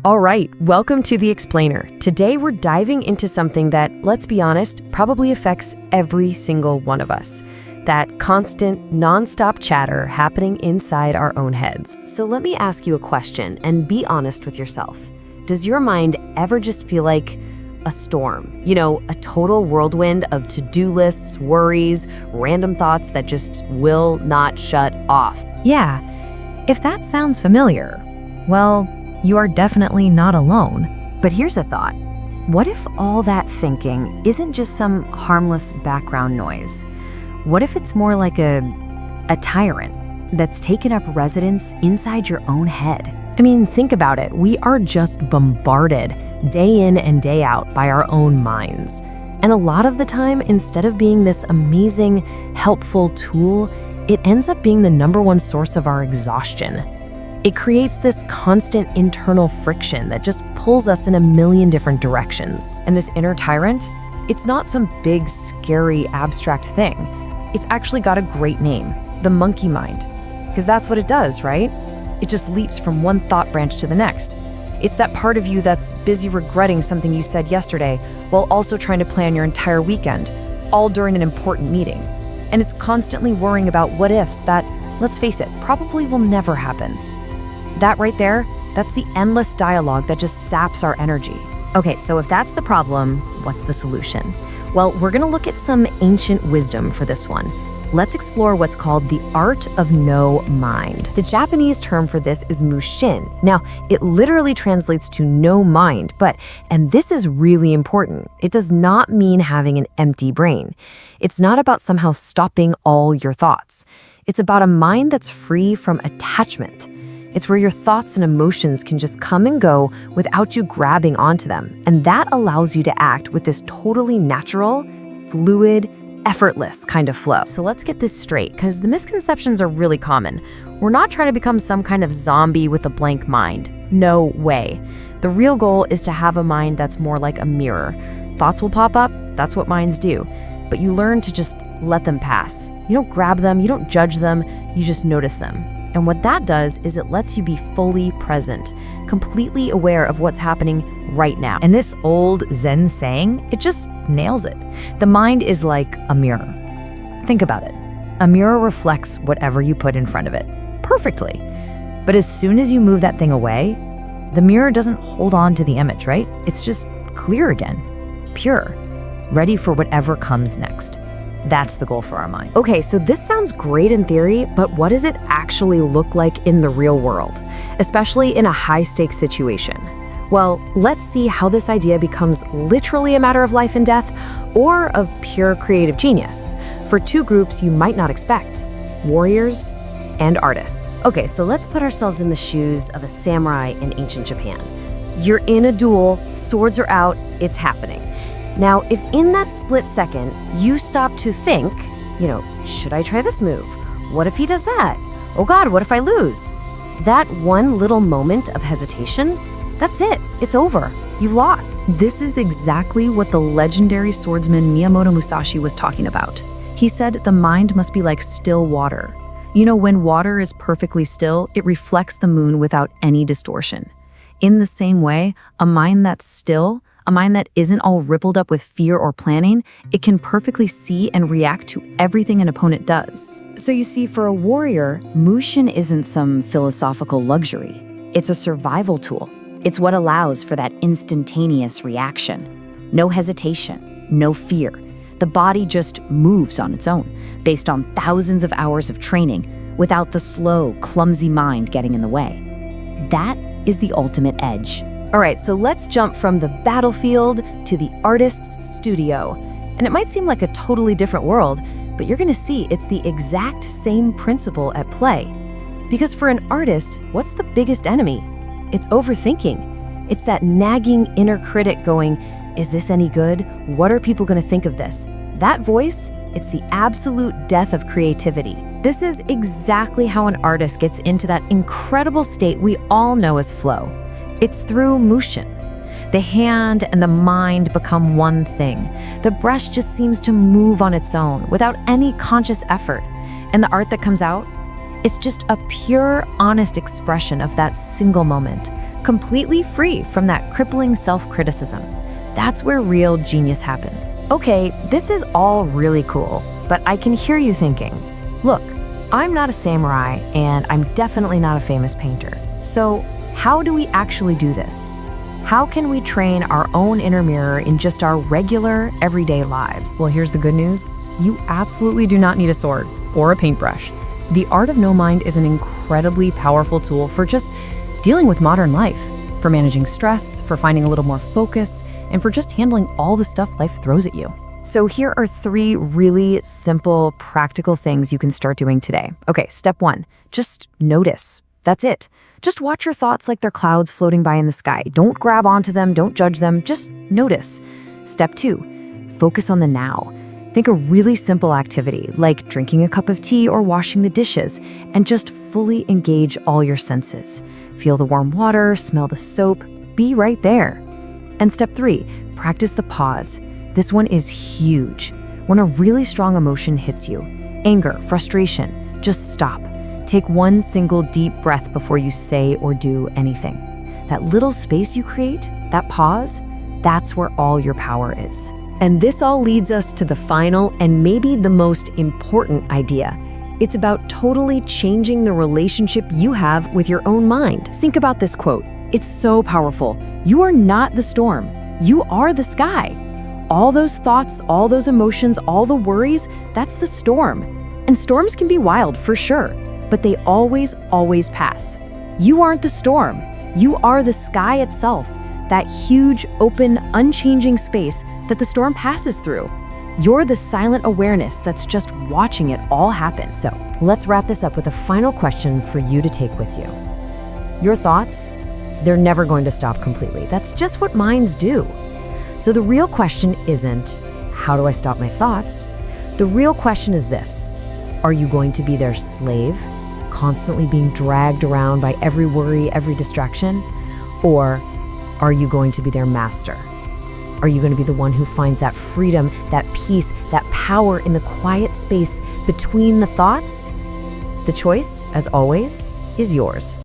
All right, welcome to The Explainer. Today we're diving into something that, let's be honest, probably affects every single one of us. That constant, non-stop chatter happening inside our own heads. So let me ask you a question and be honest with yourself. Does your mind ever just feel like a storm? You know, a total whirlwind of to-do lists, worries, random thoughts that just will not shut off. Yeah, if that sounds familiar, well, you are definitely not alone. But here's a thought. What if all that thinking isn't just some harmless background noise? What if it's more like a tyrant that's taken up residence inside your own head? I mean, think about it. We are just bombarded day in and day out by our own minds. And a lot of the time, instead of being this amazing, helpful tool, it ends up being the #1 source of our exhaustion. It creates this constant internal friction that just pulls us in a million different directions. And this inner tyrant, it's not some big, scary, abstract thing. It's actually got a great name, the monkey mind. Because that's what it does, right? It just leaps from one thought branch to the next. It's that part of you that's busy regretting something you said yesterday while also trying to plan your entire weekend, all during an important meeting. And it's constantly worrying about what ifs that, let's face it, probably will never happen. That right there, that's the endless dialogue that just saps our energy. Okay, so if that's the problem, what's the solution? Well, we're gonna look at some ancient wisdom for this one. Let's explore what's called the art of no mind. The Japanese term for this is Mushin. Now, it literally translates to no mind, and this is really important, it does not mean having an empty brain. It's not about somehow stopping all your thoughts. It's about a mind that's free from attachment. It's where your thoughts and emotions can just come and go without you grabbing onto them. And that allows you to act with this totally natural, fluid, effortless kind of flow. So let's get this straight, because the misconceptions are really common. We're not trying to become some kind of zombie with a blank mind. No way. The real goal is to have a mind that's more like a mirror. Thoughts will pop up, that's what minds do. But you learn to just let them pass. You don't grab them, you don't judge them, you just notice them. And what that does is it lets you be fully present, completely aware of what's happening right now. And this old Zen saying, it just nails it. The mind is like a mirror. Think about it. A mirror reflects whatever you put in front of it, perfectly. But as soon as you move that thing away, the mirror doesn't hold on to the image, right? It's just clear again, pure, ready for whatever comes next. That's the goal for our mind. Okay, so this sounds great in theory, but what does it actually look like in the real world, especially in a high-stakes situation? Well, let's see how this idea becomes literally a matter of life and death or of pure creative genius for two groups you might not expect: warriors and artists. Okay, so let's put ourselves in the shoes of a samurai in ancient Japan. You're in a duel, swords are out, it's happening. Now, if in that split second you stop to think, should I try this move? What if he does that? Oh God, what if I lose? That one little moment of hesitation, that's it, it's over, you've lost. This is exactly what the legendary swordsman Miyamoto Musashi was talking about. He said the mind must be like still water. When water is perfectly still, it reflects the moon without any distortion. In the same way, a mind that's still, a mind that isn't all rippled up with fear or planning, it can perfectly see and react to everything an opponent does. So you see, for a warrior, Mushin isn't some philosophical luxury. It's a survival tool. It's what allows for that instantaneous reaction. No hesitation, no fear. The body just moves on its own, based on thousands of hours of training, without the slow, clumsy mind getting in the way. That is the ultimate edge. All right, so let's jump from the battlefield to the artist's studio. And it might seem like a totally different world, but you're gonna see it's the exact same principle at play. Because for an artist, what's the biggest enemy? It's overthinking. It's that nagging inner critic going, is this any good? What are people gonna think of this? That voice, it's the absolute death of creativity. This is exactly how an artist gets into that incredible state we all know as flow. It's through Mushin. The hand and the mind become one thing. The brush just seems to move on its own without any conscious effort. And the art that comes out, It's just a pure, honest expression of that single moment, completely free from that crippling self-criticism. That's where real genius happens. Okay, this is all really cool, but I can hear you thinking, look, I'm not a samurai and I'm definitely not a famous painter. So how do we actually do this? How can we train our own inner mirror in just our regular, everyday lives? Well, here's the good news. You absolutely do not need a sword or a paintbrush. The Art of No Mind is an incredibly powerful tool for just dealing with modern life, for managing stress, for finding a little more focus, and for just handling all the stuff life throws at you. So here are 3 really simple, practical things you can start doing today. Okay, step 1, just notice. That's it. Just watch your thoughts like they're clouds floating by in the sky. Don't grab onto them, don't judge them, just notice. Step 2, focus on the now. Think a really simple activity, like drinking a cup of tea or washing the dishes, and just fully engage all your senses. Feel the warm water, smell the soap, be right there. And step 3, practice the pause. This one is huge. When a really strong emotion hits you, anger, frustration, just stop. Take one single deep breath before you say or do anything. That little space you create, that pause, that's where all your power is. And this all leads us to the final and maybe the most important idea. It's about totally changing the relationship you have with your own mind. Think about this quote. It's so powerful. You are not the storm. You are the sky. All those thoughts, all those emotions, all the worries, that's the storm. And storms can be wild for sure, but they always, always pass. You aren't the storm. You are the sky itself, that huge, open, unchanging space that the storm passes through. You're the silent awareness that's just watching it all happen. So let's wrap this up with a final question for you to take with you. Your thoughts, they're never going to stop completely. That's just what minds do. So the real question isn't, how do I stop my thoughts? The real question is this: are you going to be their slave, constantly being dragged around by every worry, every distraction? Or are you going to be their master? Are you going to be the one who finds that freedom, that peace, that power in the quiet space between the thoughts? The choice, as always, is yours.